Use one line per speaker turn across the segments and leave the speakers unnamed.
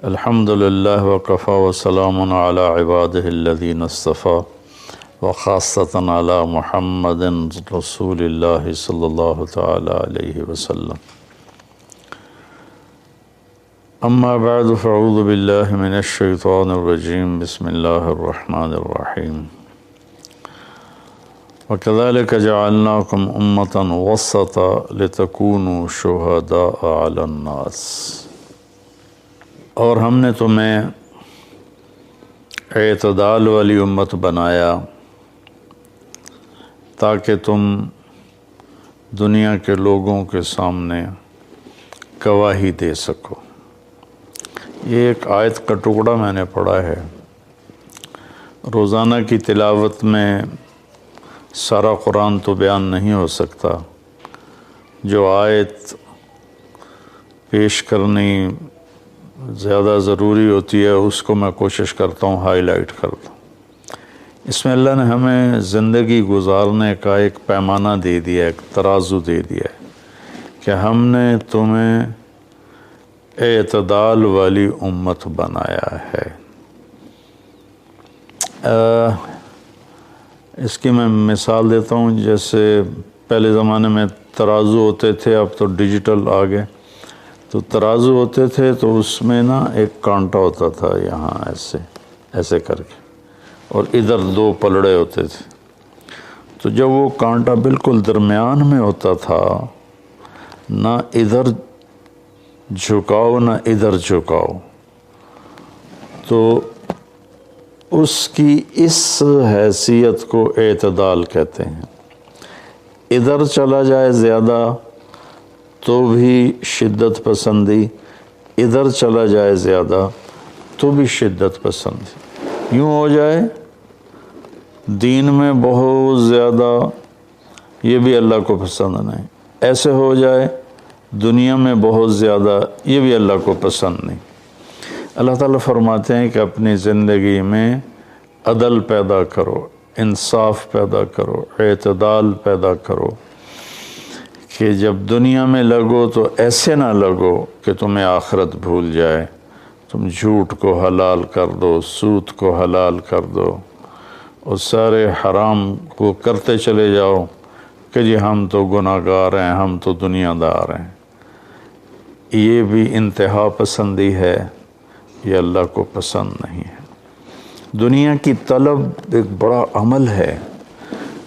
الحمد لله وكفى وسلام على عباده الذين اصطفى وخاصة على محمد رسول الله صلى الله تعالى عليه وسلم. أما بعد فأعوذ بالله من الشيطان الرجيم. بسم الله الرحمن الرحيم. وكذلك جعلناكم أمة وسطا لتكونوا شهداء على الناس. اور ہم نے تمہیں اعتدال والی امت بنایا تاکہ تم دنیا کے لوگوں کے سامنے گواہی دے سکو. یہ ایک آیت کا ٹکڑا میں نے پڑھا ہے. روزانہ کی تلاوت میں سارا قرآن تو بیان نہیں ہو سکتا. جو آیت پیش کرنی زیادہ ضروری ہوتی ہے اس کو میں کوشش کرتا ہوں ہائی لائٹ کر دوں. اس میں اللہ نے ہمیں زندگی گزارنے کا ایک پیمانہ دے دیا ہے، ایک ترازو دے دیا ہے کہ ہم نے تمہیں اعتدال والی امت بنایا ہے. اس کی میں مثال دیتا ہوں. جیسے پہلے زمانے میں ترازو ہوتے تھے، اب تو ڈیجیٹل آ گئے. تو ترازو ہوتے تھے تو اس میں نا ایک کانٹا ہوتا تھا یہاں ایسے کر کے، اور ادھر دو پلڑے ہوتے تھے. تو جب وہ کانٹا بالکل درمیان میں ہوتا تھا، نہ ادھر جھکاؤ نہ ادھر جھکاؤ، تو اس کی اس حیثیت کو اعتدال کہتے ہیں. ادھر چلا جائے زیادہ تو بھی شدت پسندی، ادھر چلا جائے زیادہ تو بھی شدت پسندی. یوں ہو جائے دین میں بہت زیادہ، یہ بھی اللہ کو پسند نہیں. ایسے ہو جائے دنیا میں بہت زیادہ، یہ بھی اللہ کو پسند نہیں. اللہ تعالیٰ فرماتے ہیں کہ اپنی زندگی میں عدل پیدا کرو، انصاف پیدا کرو، اعتدال پیدا کرو، کہ جب دنیا میں لگو تو ایسے نہ لگو کہ تمہیں آخرت بھول جائے. تم جھوٹ کو حلال کر دو، سود کو حلال کر دو، اور سارے حرام کو کرتے چلے جاؤ کہ جی ہم تو گناہ گار ہیں، ہم تو دنیا دار ہیں. یہ بھی انتہا پسندی ہے، یہ اللہ کو پسند نہیں ہے. دنیا کی طلب ایک بڑا عمل ہے.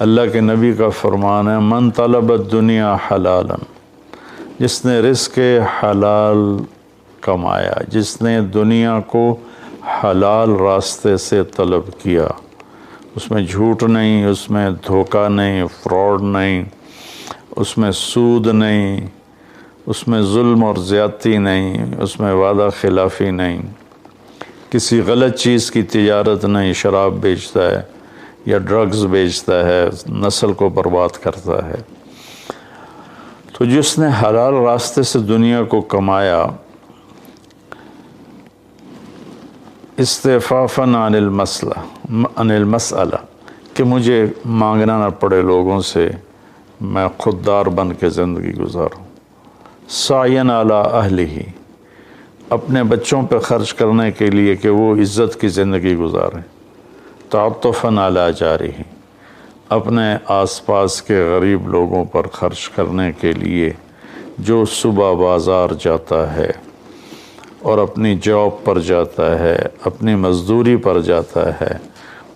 اللہ کے نبی کا فرمان ہے، من طلب الدنیا حلالا، جس نے رزق حلال کمایا، جس نے دنیا کو حلال راستے سے طلب کیا، اس میں جھوٹ نہیں، اس میں دھوکہ نہیں، فراڈ نہیں، اس میں سود نہیں، اس میں ظلم اور زیادتی نہیں، اس میں وعدہ خلافی نہیں، کسی غلط چیز کی تجارت نہیں، شراب بیچتا ہے یا ڈرگز بیچتا ہے، نسل کو برباد کرتا ہے. تو جس نے حلال راستے سے دنیا کو کمایا، استعفافاً عن المسئلہ، کہ مجھے مانگنا نہ پڑے لوگوں سے، میں خوددار بن کے زندگی گزاروں. سعیاً علی اہلہ، اپنے بچوں پہ خرچ کرنے کے لیے کہ وہ عزت کی زندگی گزاریں. تعطفاً علی جارہ، اپنے آس پاس کے غریب لوگوں پر خرچ کرنے کے لیے جو صبح بازار جاتا ہے اور اپنی جاب پر جاتا ہے، اپنی مزدوری پر جاتا ہے،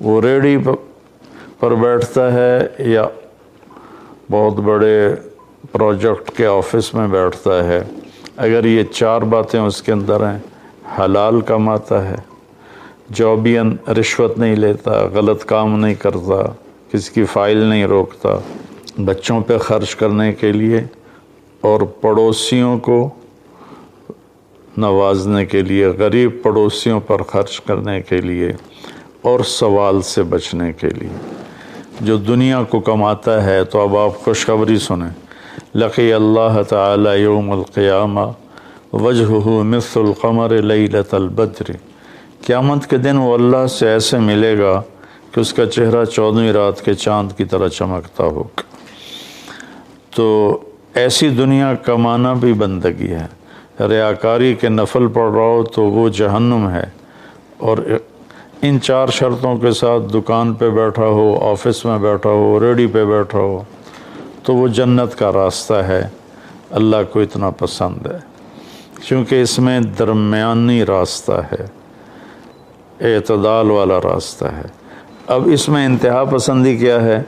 وہ ریڑھی پر بیٹھتا ہے یا بہت بڑے پروجیکٹ کے آفس میں بیٹھتا ہے، اگر یہ چار باتیں اس کے اندر ہیں، حلال کماتا ہے، جابین رشوت نہیں لیتا، غلط کام نہیں کرتا، کسی کی فائل نہیں روکتا، بچوں پہ خرچ کرنے کے لیے اور پڑوسیوں کو نوازنے کے لیے، غریب پڑوسیوں پر خرچ کرنے کے لیے، اور سوال سے بچنے کے لیے. جو دنیا کو کماتا ہے، تو اب آپ خوشخبری سنیں، لقی اللہ تعالی یوم القیامہ وجہہ مثل القمر لیلۃ البدر، قیامت کے دن وہ اللہ سے ایسے ملے گا کہ اس کا چہرہ 14ویں رات کے چاند کی طرح چمکتا ہوگا. تو ایسی دنیا کمانا بھی بندگی ہے. ریاکاری کے نفل پڑھ رہا ہو تو وہ جہنم ہے، اور ان 4 شرطوں کے ساتھ دکان پہ بیٹھا ہو، آفس میں بیٹھا ہو، ریڈی پہ بیٹھا ہو تو وہ جنت کا راستہ ہے، اللہ کو اتنا پسند ہے، کیونکہ اس میں درمیانی راستہ ہے، اعتدال والا راستہ ہے۔ اب اس میں انتہا پسندی کیا ہے؟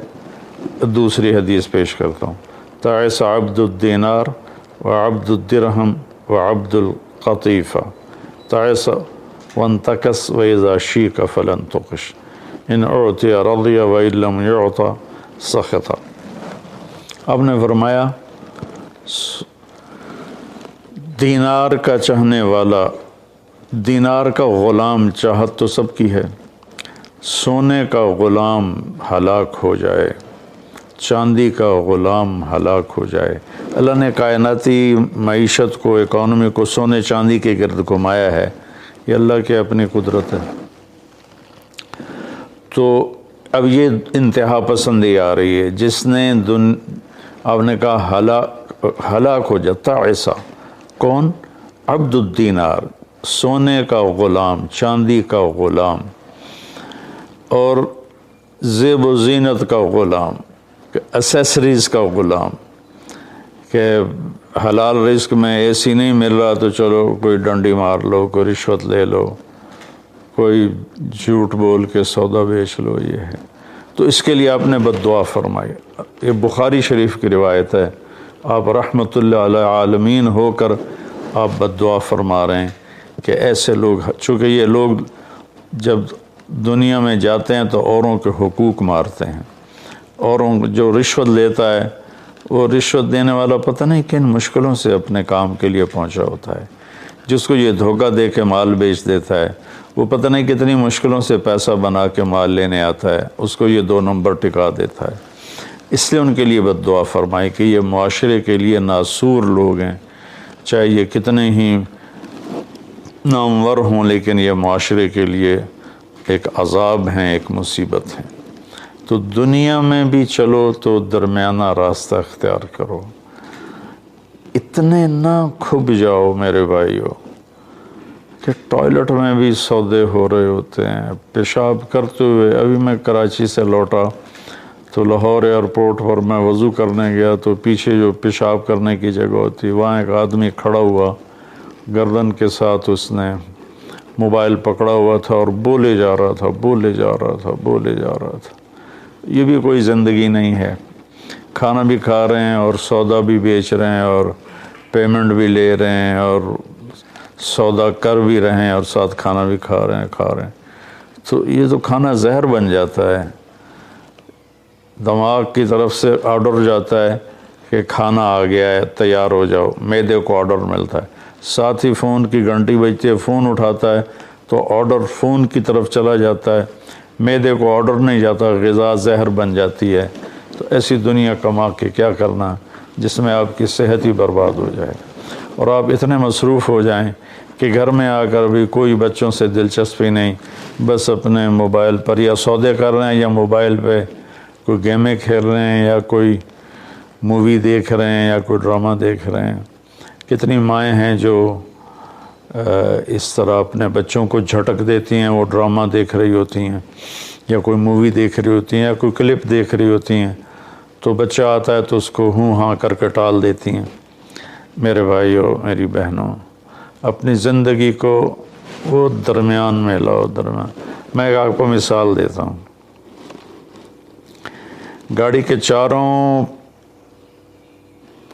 دوسری حدیث پیش کرتا ہوں، تعس عبد الدینار وعبد الدرہم وعبد القطیفہ، تعس وانتکس وإذا شیک فلن تقش، ان اعطی رضی وإن لم یعط سخط۔ آپ نے فرمایا دینار کا چاہنے والا، دینار کا غلام، چاہت تو سب کی ہے، سونے کا غلام ہلاک ہو جائے، چاندی کا غلام ہلاک ہو جائے۔ اللہ نے کائناتی معیشت کو، اکانومی کو سونے چاندی کے گرد گھمایا ہے، یہ اللہ کی اپنی قدرت ہے۔ تو اب یہ انتہا پسندی آ رہی ہے، جس نے آپ نے کہا ہلاک ہو جاتا ایسا، کون؟ عبد الدینار، سونے کا غلام، چاندی کا غلام، اور زیب و زینت کا غلام، اسیسریز کا غلام، کہ حلال رزق میں اے سی نہیں مل رہا تو چلو کوئی ڈنڈی مار لو، کوئی رشوت لے لو، کوئی جھوٹ بول کے سودا بیچ لو، یہ ہے۔ تو اس کے لیے آپ نے بد دعا فرمائی۔ یہ بخاری شریف کی روایت ہے، آپ رحمت اللہ علیہ عالمین ہو کر آپ بد دعا فرما رہے ہیں کہ ایسے لوگ، چونکہ یہ لوگ جب دنیا میں جاتے ہیں تو اوروں کے حقوق مارتے ہیں، اوروں جو رشوت لیتا ہے، وہ رشوت دینے والا پتہ نہیں کن مشکلوں سے اپنے کام کے لیے پہنچا ہوتا ہے، جس کو یہ دھوکہ دے کے مال بیچ دیتا ہے، وہ پتہ نہیں کتنی مشکلوں سے پیسہ بنا کے مال لینے آتا ہے، اس کو یہ 2 نمبر ٹکا دیتا ہے۔ اس لیے ان کے لیے بد دعا فرمائی کہ یہ معاشرے کے لیے ناسور لوگ ہیں، چاہے یہ کتنے ہی نامور ہوں، لیکن یہ معاشرے کے لیے ایک عذاب ہیں، ایک مصیبت ہے۔ تو دنیا میں بھی چلو تو درمیانہ راستہ اختیار کرو، اتنے نہ کھب جاؤ میرے بھائیو کہ ٹوائلٹ میں بھی سودے ہو رہے ہوتے ہیں، پیشاب کرتے ہوئے۔ ابھی میں کراچی سے لوٹا تو لاہور ایئرپورٹ پر میں وضو کرنے گیا تو پیچھے جو پیشاب کرنے کی جگہ ہوتی، وہاں ایک آدمی کھڑا ہوا، گردن کے ساتھ اس نے موبائل پکڑا ہوا تھا اور بولے جا رہا تھا، بولے جا رہا تھا، بولے جا رہا تھا۔ یہ بھی کوئی زندگی نہیں ہے، کھانا بھی کھا رہے ہیں اور سودا بھی بیچ رہے ہیں اور پیمنٹ بھی لے رہے ہیں اور سودا کر بھی رہے ہیں اور ساتھ کھانا بھی کھا رہے ہیں۔ تو یہ تو کھانا زہر بن جاتا ہے، دماغ کی طرف سے آرڈر جاتا ہے کہ کھانا آ گیا ہے، تیار ہو جاؤ، معدے کو آرڈر ملتا ہے، ساتھ ہی فون کی گھنٹی بجتی ہے، فون اٹھاتا ہے تو آرڈر فون کی طرف چلا جاتا ہے، معدے کو آرڈر نہیں جاتا، غذا زہر بن جاتی ہے۔ تو ایسی دنیا کما کے کیا کرنا جس میں آپ کی صحت ہی برباد ہو جائے اور آپ اتنے مصروف ہو جائیں کہ گھر میں آ کر بھی کوئی بچوں سے دلچسپی نہیں، بس اپنے موبائل پر یا سودے کر رہے ہیں یا موبائل پہ کوئی گیمیں کھیل رہے ہیں یا کوئی مووی دیکھ رہے ہیں یا کوئی ڈرامہ دیکھ رہے ہیں۔ کتنی مائیں ہیں جو اس طرح اپنے بچوں کو جھٹک دیتی ہیں، وہ ڈرامہ دیکھ رہی ہوتی ہیں یا کوئی مووی دیکھ رہی ہوتی ہیں یا کوئی کلپ دیکھ رہی ہوتی ہیں، تو بچہ آتا ہے تو اس کو ہوں ہاں کر کے ٹال دیتی ہیں۔ میرے بھائیو، میری بہنوں، اپنی زندگی کو وہ درمیان میں لاؤ، درمیان۔ میں ایک آپ کو مثال دیتا ہوں، گاڑی کے چاروں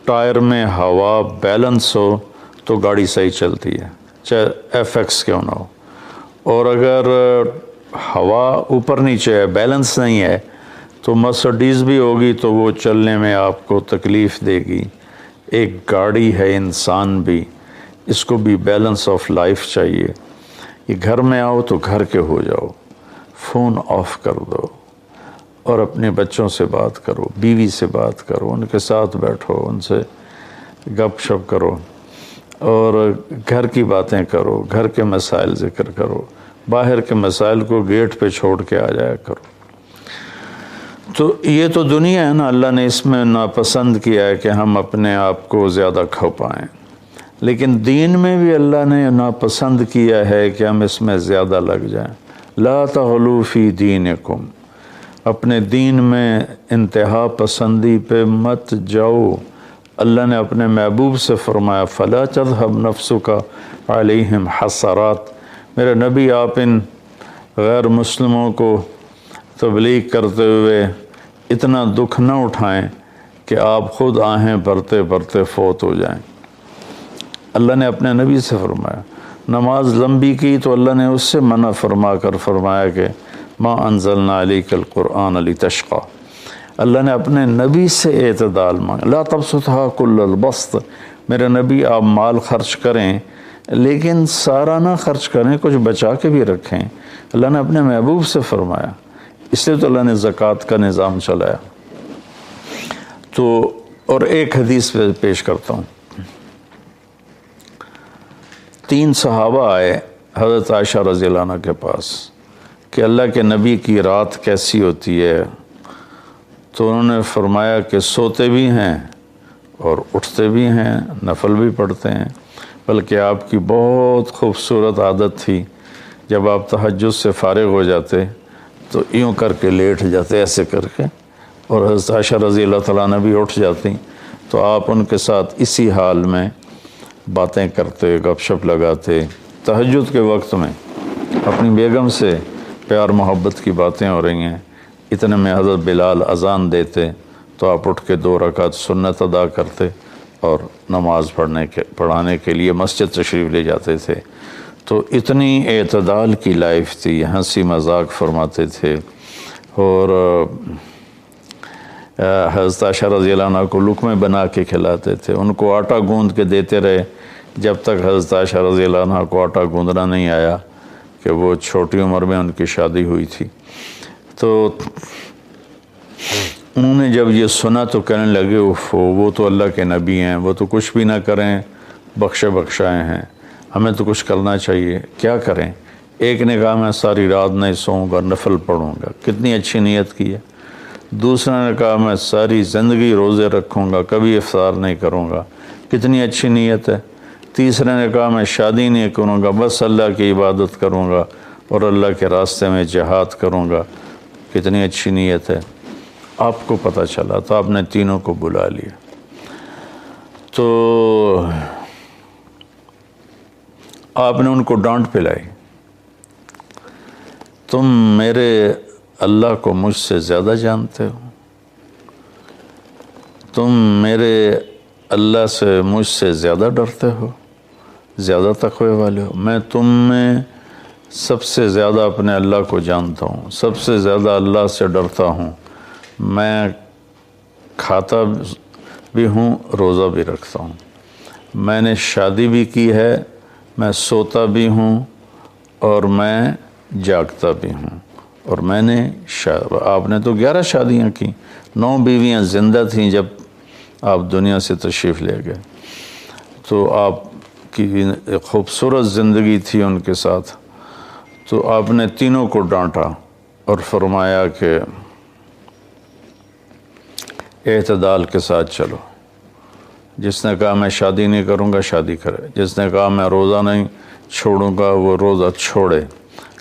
ٹائر میں ہوا بیلنس ہو تو گاڑی صحیح چلتی ہے، چاہے ایف ایکس کیوں نہ ہو، اور اگر ہوا اوپر نیچے ہے، بیلنس نہیں ہے، تو مرسڈیز بھی ہوگی تو وہ چلنے میں آپ کو تکلیف دے گی۔ ایک گاڑی ہے، انسان بھی، اس کو بھی بیلنس آف لائف چاہیے۔ یہ گھر میں آؤ تو گھر کے ہو جاؤ، فون آف کر دو اور اپنے بچوں سے بات کرو، بیوی سے بات کرو، ان کے ساتھ بیٹھو، ان سے گپ شپ کرو اور گھر کی باتیں کرو، گھر کے مسائل ذکر کرو، باہر کے مسائل کو گیٹ پہ چھوڑ کے آ جایا کرو۔ تو یہ تو دنیا ہے نا، اللہ نے اس میں ناپسند کیا ہے کہ ہم اپنے آپ کو زیادہ کھو پائیں، لیکن دین میں بھی اللہ نے ناپسند کیا ہے کہ ہم اس میں زیادہ لگ جائیں۔ لا تغلوا فی دینکم، اپنے دین میں انتہا پسندی پہ مت جاؤ۔ اللہ نے اپنے محبوب سے فرمایا فلا تذهب نفسک علیہم حسرات، میرے نبی آپ ان غیر مسلموں کو تبلیغ کرتے ہوئے اتنا دکھ نہ اٹھائیں کہ آپ خود آہیں پڑھتے پڑھتے فوت ہو جائیں۔ اللہ نے اپنے نبی سے فرمایا، نماز لمبی کی تو اللہ نے اس سے منع فرما کر فرمایا کہ ما انزلنا علیک القرآن لتشقی۔ اللہ نے اپنے نبی سے اعتدال مانگا، لا تبسطھا کل البسط، میرے نبی آپ مال خرچ کریں لیکن سارا نہ خرچ کریں، کچھ بچا کے بھی رکھیں۔ اللہ نے اپنے محبوب سے فرمایا، اس لیے تو اللہ نے زکوٰۃ کا نظام چلایا۔ تو اور ایک حدیث پیش کرتا ہوں۔ 3 صحابہ آئے حضرت عائشہ رضی اللہ عنہ کے پاس کہ اللہ کے نبی کی رات کیسی ہوتی ہے، تو انہوں نے فرمایا کہ سوتے بھی ہیں اور اٹھتے بھی ہیں، نفل بھی پڑھتے ہیں، بلکہ آپ کی بہت خوبصورت عادت تھی، جب آپ تہجد سے فارغ ہو جاتے تو یوں کر کے لیٹ جاتے، ایسے کر کے، اور حضرت عائشہ رضی اللہ تعالیٰ عنہ بھی اٹھ جاتی تو آپ ان کے ساتھ اسی حال میں باتیں کرتے، گپ شپ لگاتے۔ تہجد کے وقت میں اپنی بیگم سے پیار محبت کی باتیں ہو رہی ہیں، اتنے میں حضرت بلال اذان دیتے تو آپ اٹھ کے 2 رکعت سنت ادا کرتے اور نماز پڑھانے کے لیے مسجد تشریف لے جاتے تھے۔ تو اتنی اعتدال کی لائف تھی، ہنسی مذاق فرماتے تھے، اور حضرت عائشہ رضی اللہ عنہ کو لقمے بنا کے کھلاتے تھے، ان کو آٹا گوندھ کے دیتے رہے جب تک حضرت عائشہ رضی اللہ عنہ کو آٹا گوندھنا نہیں آیا، کہ وہ چھوٹی عمر میں ان کی شادی ہوئی تھی۔ تو انہوں نے جب یہ سنا تو کہنے لگے وہ تو اللہ کے نبی ہیں، وہ تو کچھ بھی نہ کریں، بخشے بخشائے ہیں، ہمیں تو کچھ کرنا چاہیے، کیا کریں؟ ایک نے کہا میں ساری رات نہیں سوؤں گا، نفل پڑھوں گا، کتنی اچھی نیت کی ہے۔ دوسرے نے کہا میں ساری زندگی روزے رکھوں گا، کبھی افطار نہیں کروں گا، کتنی اچھی نیت ہے۔ تیسرے نے کہا میں شادی نہیں کروں گا، بس اللہ کی عبادت کروں گا اور اللہ کے راستے میں جہاد کروں گا، کتنی اچھی نیت ہے۔ آپ کو پتہ چلا تو آپ نے تینوں کو بلا لیا۔ تو آپ نے ان کو ڈانٹ پلائی، تم میرے اللہ کو مجھ سے زیادہ جانتے ہو، تم میرے اللہ سے مجھ سے زیادہ ڈرتے ہو، زیادہ تقوی والے ہو، میں تم میں سب سے زیادہ اپنے اللہ کو جانتا ہوں، سب سے زیادہ اللہ سے ڈرتا ہوں، میں کھاتا بھی ہوں، روزہ بھی رکھتا ہوں، میں نے شادی بھی کی ہے، میں سوتا بھی ہوں اور میں جاگتا بھی ہوں، اور میں نے آپ نے تو 11 شادیاں کی، 9 بیویاں زندہ تھیں جب آپ دنیا سے تشریف لے گئے، تو آپ کی خوبصورت زندگی تھی ان کے ساتھ۔ تو آپ نے تینوں کو ڈانٹا اور فرمایا کہ اعتدال کے ساتھ چلو، جس نے کہا میں شادی نہیں کروں گا شادی کرے، جس نے کہا میں روزہ نہیں چھوڑوں گا وہ روزہ چھوڑے،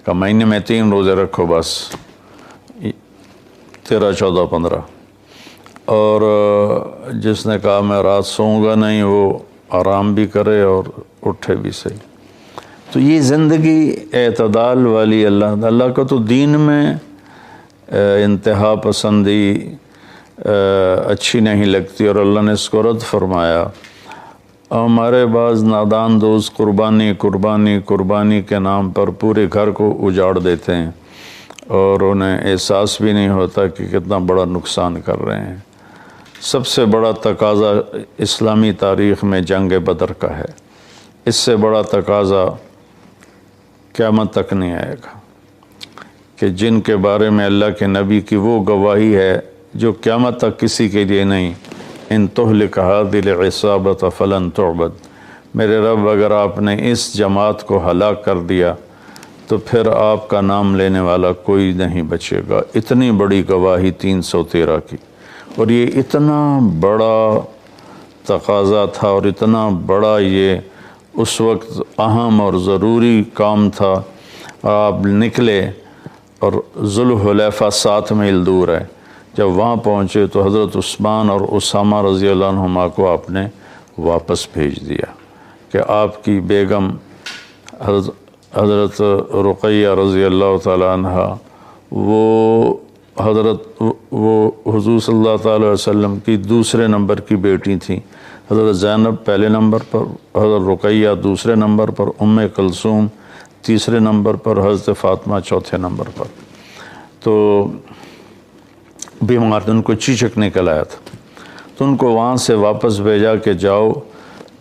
کہ مہینے میں 3 روزے رکھو بس، 13، 14، 15، اور جس نے کہا میں رات سوؤں گا نہیں وہ آرام بھی کرے اور اٹھے بھی صحیح۔ تو یہ زندگی اعتدال والی اللہ کا تو دین میں انتہا پسندی اچھی نہیں لگتی، اور اللہ نے اس کو رد فرمایا۔ ہمارے بعض نادان دوست قربانی کے نام پر پورے گھر کو اجاڑ دیتے ہیں اور انہیں احساس بھی نہیں ہوتا کہ کتنا بڑا نقصان کر رہے ہیں۔ سب سے بڑا تقاضا اسلامی تاریخ میں جنگ بدر کا ہے، اس سے بڑا تقاضا قیامت تک نہیں آئے گا، کہ جن کے بارے میں اللہ کے نبی کی وہ گواہی ہے جو قیامت تک کسی کے لیے نہیں، ان تہلک هذه العصابۃ فلن تعبد، میرے رب اگر آپ نے اس جماعت کو ہلاک کر دیا تو پھر آپ کا نام لینے والا کوئی نہیں بچے گا۔ اتنی بڑی گواہی 313 کی، اور یہ اتنا بڑا تقاضا تھا اور اتنا بڑا یہ اس وقت اہم اور ضروری کام تھا، آپ نکلے اور ذوالحلیفہ 7 میل دور ہے، جب وہاں پہنچے تو حضرت عثمان اور اسامہ رضی اللہ عنہما کو آپ نے واپس بھیج دیا کہ آپ کی بیگم حضرت رقیہ رضی اللہ تعالیٰ عنہ وہ حضور صلی اللہ تعالیٰ علیہ وسلم کی دوسرے نمبر کی بیٹی تھیں۔ حضرت زینب پہلے نمبر پر، حضرت رقیہ دوسرے نمبر پر، ام کلثوم تیسرے نمبر پر، حضرت فاطمہ چوتھے نمبر پر۔ تو بیمار ان کو چیچک نکل آیا تھا، تو ان کو وہاں سے واپس بھیجا کہ جاؤ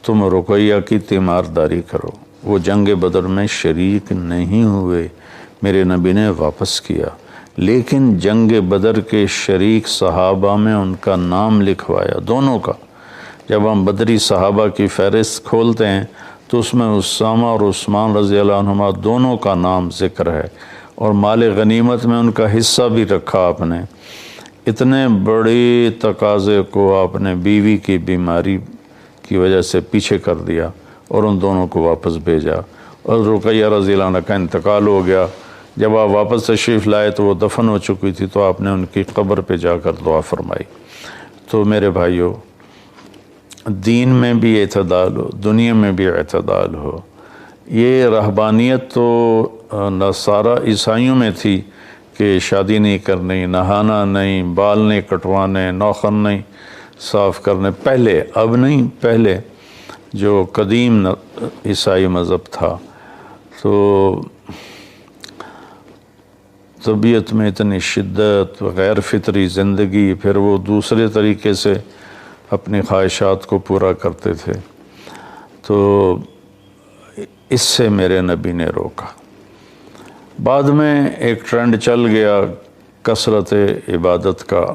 تم رقیہ کی تیمارداری کرو۔ وہ جنگ بدر میں شریک نہیں ہوئے، میرے نبی نے واپس کیا، لیکن جنگ بدر کے شریک صحابہ میں ان کا نام لکھوایا، دونوں کا۔ جب ہم بدری صحابہ کی فہرست کھولتے ہیں تو اس میں اسامہ اور عثمان رضی اللہ عنہما دونوں کا نام ذکر ہے، اور مال غنیمت میں ان کا حصہ بھی رکھا آپ نے۔ اتنے بڑے تقاضے کو آپ نے بیوی کی بیماری کی وجہ سے پیچھے کر دیا اور ان دونوں کو واپس بھیجا، اور رقیہ رضی اللہ عنہ کا انتقال ہو گیا۔ جب آپ واپس تشریف لائے تو وہ دفن ہو چکی تھی، تو آپ نے ان کی قبر پہ جا کر دعا فرمائی۔ تو میرے بھائیوں، دین میں بھی اعتدال ہو، دنیا میں بھی اعتدال ہو۔ یہ رہبانیت تو نصارہ عیسائیوں میں تھی کہ شادی نہیں کرنی، نہانا نہیں، بال نہیں کٹوانے، ناخن نہیں صاف کرنے، پہلے، اب نہیں، پہلے جو قدیم عیسائی مذہب تھا۔ تو طبیعت میں اتنی شدت، غیر فطری زندگی، پھر وہ دوسرے طریقے سے اپنی خواہشات کو پورا کرتے تھے، تو اس سے میرے نبی نے روکا۔ بعد میں ایک ٹرینڈ چل گیا کثرت عبادت کا،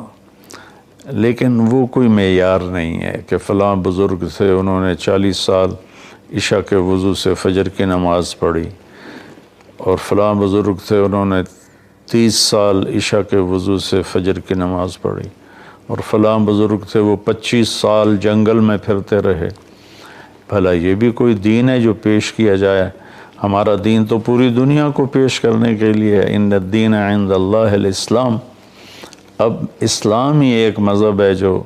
لیکن وہ کوئی معیار نہیں ہے کہ فلاں بزرگ تھے، انہوں نے 40 سال عشاء کے وضو سے فجر کی نماز پڑھی، اور فلاں بزرگ تھے انہوں نے 30 سال عشاء کے وضو سے فجر کی نماز پڑھی، اور فلاں بزرگ تھے وہ 25 سال جنگل میں پھرتے رہے۔ بھلا یہ بھی کوئی دین ہے جو پیش کیا جائے؟ ہمارا دین تو پوری دنیا کو پیش کرنے کے لیے ہے، ان الدین عند اللہ الاسلام۔ اب اسلام ہی ایک مذہب ہے جو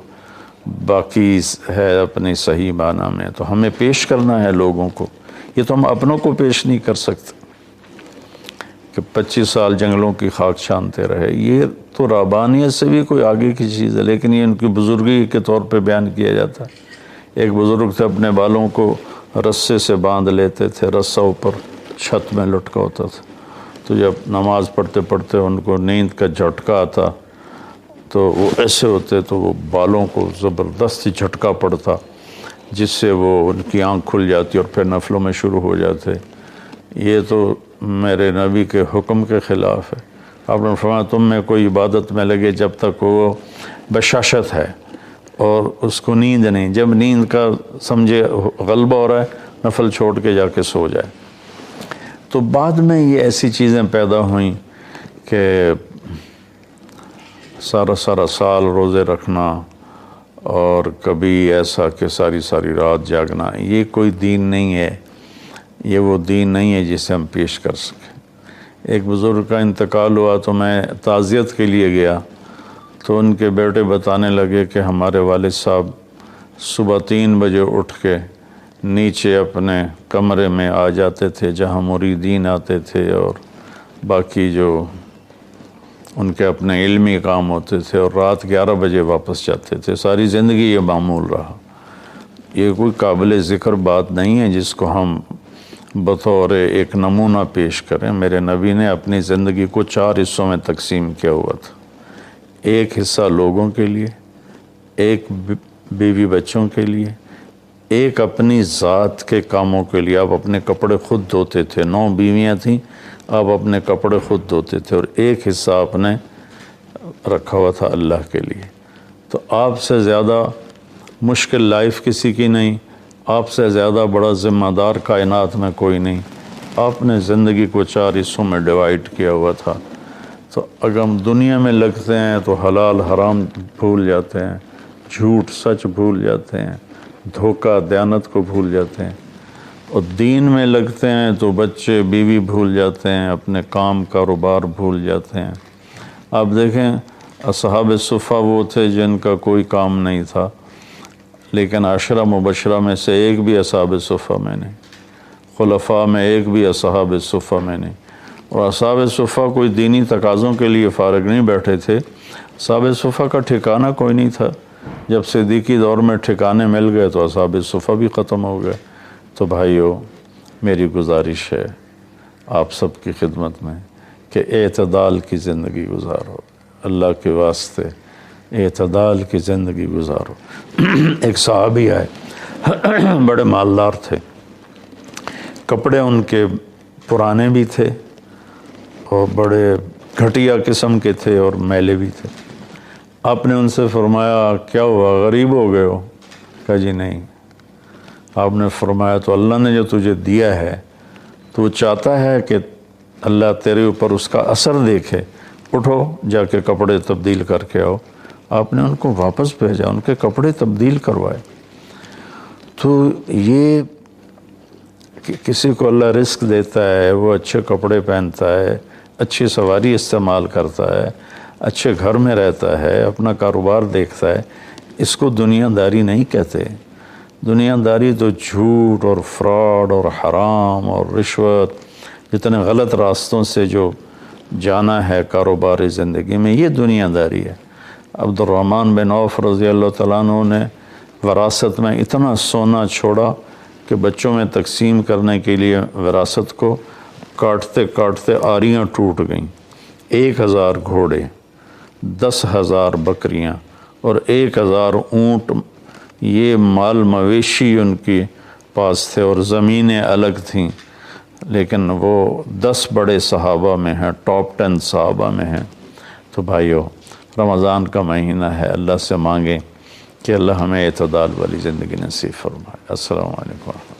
باقی ہے اپنی صحیح معنی میں، تو ہمیں پیش کرنا ہے لوگوں کو، یہ تو ہم اپنوں کو پیش نہیں کر سکتے کہ 25 سال جنگلوں کی خاک چھانتے رہے۔ یہ تو رہبانیت سے بھی کوئی آگے کی چیز ہے، لیکن یہ ان کی بزرگی کے طور پہ بیان کیا جاتا ہے۔ ایک بزرگ تھے، اپنے بالوں کو رسے سے باندھ لیتے تھے، رسہ اوپر چھت میں لٹکا ہوتا تھا، تو جب نماز پڑھتے پڑھتے ان کو نیند کا جھٹکا آتا تو وہ ایسے ہوتے تو وہ بالوں کو زبردستی جھٹکا پڑتا، جس سے وہ ان کی آنکھ کھل جاتی اور پھر نفلوں میں شروع ہو جاتے۔ یہ تو میرے نبی کے حکم کے خلاف ہے۔ آپ نے فرمایا تم میں کوئی عبادت میں لگے جب تک وہ بشاشت ہے اور اس کو نیند نہیں، جب نیند کا سمجھے غلبہ ہو رہا ہے نفل چھوڑ کے جا کے سو جائے۔ تو بعد میں یہ ایسی چیزیں پیدا ہوئیں کہ سارا سال روزے رکھنا، اور کبھی ایسا کہ ساری رات جاگنا، یہ کوئی دین نہیں ہے، یہ وہ دین نہیں ہے جسے ہم پیش کر سکیں۔ ایک بزرگ کا انتقال ہوا تو میں تعزیت کے لیے گیا، تو ان کے بیٹے بتانے لگے کہ ہمارے والد صاحب صبح 3 بجے اٹھ کے نیچے اپنے کمرے میں آ جاتے تھے جہاں مریدین آتے تھے اور باقی جو ان کے اپنے علمی کام ہوتے تھے، اور رات 11 بجے واپس جاتے تھے۔ ساری زندگی یہ معمول رہا۔ یہ کوئی قابل ذکر بات نہیں ہے جس کو ہم بطور ایک نمونہ پیش کریں۔ میرے نبی نے اپنی زندگی کو 4 حصوں میں تقسیم کیا ہوا تھا۔ ایک حصہ لوگوں کے لیے، ایک بیوی بچوں کے لیے، ایک اپنی ذات کے کاموں کے لیے، آپ اپنے کپڑے خود دھوتے تھے، 9 بیویاں تھیں، آپ اپنے کپڑے خود دھوتے تھے، اور ایک حصہ آپ نے رکھا ہوا تھا اللہ کے لیے۔ تو آپ سے زیادہ مشکل لائف کسی کی نہیں، آپ سے زیادہ بڑا ذمہ دار کائنات میں کوئی نہیں۔ آپ نے زندگی کو 4 حصوں میں ڈیوائیڈ کیا ہوا تھا۔ تو اگر ہم دنیا میں لگتے ہیں تو حلال حرام بھول جاتے ہیں، جھوٹ سچ بھول جاتے ہیں، دھوکہ دیانت کو بھول جاتے ہیں، اور دین میں لگتے ہیں تو بچے بیوی بھول جاتے ہیں، اپنے کام کاروبار بھول جاتے ہیں۔ آپ دیکھیں اصحاب صفہ وہ تھے جن کا کوئی کام نہیں تھا، لیکن عشرہ مبشرہ میں سے ایک بھی اصحاب صفہ میں نہیں، خلفاء میں ایک بھی اصحاب صفہ میں نہیں۔ اور اصحاب صفہ کوئی دینی تقاضوں کے لیے فارغ نہیں بیٹھے تھے، اصحاب صفہ کا ٹھکانہ کوئی نہیں تھا۔ جب صدیقی دور میں ٹھکانے مل گئے تو اصحاب صفہ بھی ختم ہو گئے۔ تو بھائیو، میری گزارش ہے آپ سب کی خدمت میں کہ اعتدال کی زندگی گزارو، اللہ کے واسطے اعتدال کی زندگی گزارو۔ ایک صحابی آئے، بڑے مالدار تھے، کپڑے ان کے پرانے بھی تھے اور بڑے گھٹیا قسم کے تھے اور میلے بھی تھے۔ آپ نے ان سے فرمایا کیا ہوا، غریب ہو گئے ہو؟ کہا جی نہیں۔ آپ نے فرمایا تو اللہ نے جو تجھے دیا ہے تو چاہتا ہے کہ اللہ تیرے اوپر اس کا اثر دیکھے، اٹھو جا کے کپڑے تبدیل کر کے آؤ۔ آپ نے ان کو واپس بھیجا، ان کے کپڑے تبدیل کروائے۔ تو یہ کہ کسی کو اللہ رزق دیتا ہے، وہ اچھے کپڑے پہنتا ہے، اچھی سواری استعمال کرتا ہے، اچھے گھر میں رہتا ہے، اپنا کاروبار دیکھتا ہے، اس کو دنیا داری نہیں کہتے۔ دنیا داری تو جھوٹ اور فراڈ اور حرام اور رشوت، جتنے غلط راستوں سے جو جانا ہے کاروباری زندگی میں، یہ دنیا داری ہے۔ عبد الرحمن بن عوف رضی اللہ تعالیٰ عنہ نے وراثت میں اتنا سونا چھوڑا کہ بچوں میں تقسیم کرنے کے لیے وراثت کو کاٹتے کاٹتے آریاں ٹوٹ گئیں۔ 1000 گھوڑے، 10,000 بکریاں اور 1000 اونٹ، یہ مال مویشی ان کے پاس تھے، اور زمینیں الگ تھیں، لیکن وہ 10 بڑے صحابہ میں ہیں، ٹاپ 10 صحابہ میں ہیں۔ تو بھائیو، رمضان کا مہینہ ہے، اللہ سے مانگیں کہ اللہ ہمیں اعتدال والی زندگی نصیب فرمائے۔ السلام علیکم۔